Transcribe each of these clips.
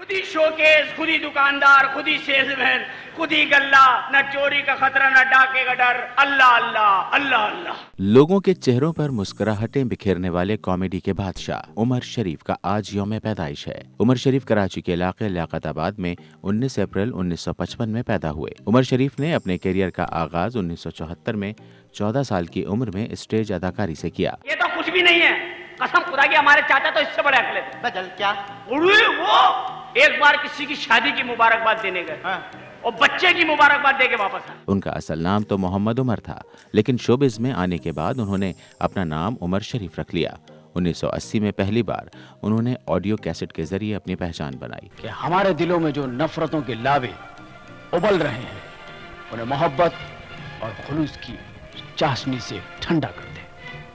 खुद ही शोकेस, खुद ही दुकानदार, खुद ही सेल्समैन, खुद ही गल्ला, न चोरी का खतरा न डाके का डर। अल्लाह अल्लाह अल्लाह अल्लाह। लोगों के चेहरों पर मुस्कुराहटें बिखेरने वाले कॉमेडी के बादशाह उमर शरीफ का आज यौम पैदाइश है। उमर शरीफ कराची के इलाके लियाकताबाद में 19 अप्रैल 1955 में पैदा हुए। उमर शरीफ ने अपने करियर का आगाज 1974 में 14 साल की उम्र में स्टेज अदाकारी से किया। ये तो कुछ भी नहीं है, कसम खुदा की हमारे चाचा तो इससे बड़े अकले थे। बदल क्या? वो एक बार किसी की शादी की मुबारकबाद देने गए और बच्चे की मुबारकबाद दे के वापस आए। उनका असल नाम तो मोहम्मद उमर था, लेकिन शोबिज में आने के बाद उन्होंने अपना नाम उमर शरीफ रख लिया। 1980 में पहली बार उन्होंने ऑडियो कैसेट के जरिए अपनी पहचान बनाई कि हमारे दिलों में जो नफरतों के लावे उबल रहे हैं उन्हें मोहब्बत और खुलूस की चाशनी से ठंडा कर दे।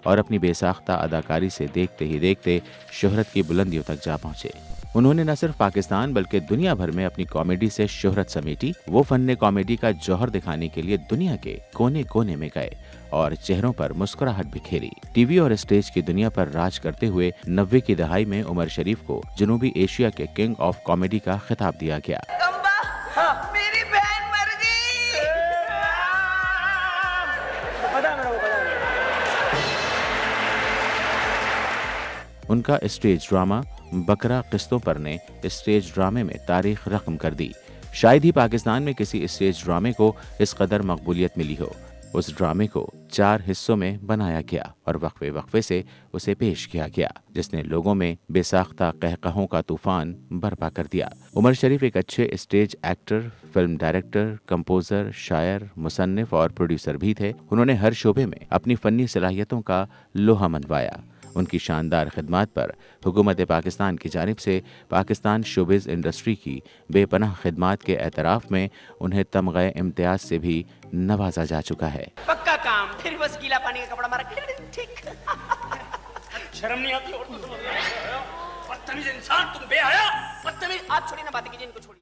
और अपनी बेसाख्ता अदाकारी से देखते ही देखते शोहरत की बुलंदियों तक जा पहुंचे। उन्होंने न सिर्फ पाकिस्तान बल्कि दुनिया भर में अपनी कॉमेडी से शोहरत समेटी। वो फन्ने कॉमेडी का जौहर दिखाने के लिए दुनिया के कोने कोने में गए और चेहरों पर मुस्कुराहट बिखेरी। टीवी और स्टेज की दुनिया पर राज करते हुए 90 की दहाई में उमर शरीफ को जनूबी एशिया के किंग ऑफ कॉमेडी का खिताब दिया गया। मेरी बहन मर गई। उनका स्टेज ड्रामा बकरा किस्तों पर ने स्टेज ड्रामे में तारीख रकम कर दी। शायद ही पाकिस्तान में किसी स्टेज ड्रामे को इस कदर मकबूलियत मिली हो। उस ड्रामे को 4 हिस्सों में बनाया गया और वक्फे वक्फे से उसे पेश किया गया, जिसने लोगों में बेसाख्ता कहकहों का तूफान बर्पा कर दिया। उमर शरीफ एक अच्छे stage actor, film director, composer, शायर, मुसन्निफ और प्रोड्यूसर भी थे। उन्होंने हर शोबे में अपनी फनी सलाहियतों का लोहा मनवाया। उनकी शानदार खिदमात पर हुकूमत पाकिस्तान की जानिब से पाकिस्तान शोबिज़ इंडस्ट्री की बेपनाह खिदमात के एतराफ़ में उन्हें तमग़े इम्तियाज से भी नवाजा जा चुका है। पक्का काम, फिर बस गीला पानी का कपड़ा मारा। ठीक। शर्म नहीं आती? और बदतमीज इंसान, तुम बेहया। बदतमीज, आप छोड़िए ना, बातें कीजिए, इनको छोड़िए।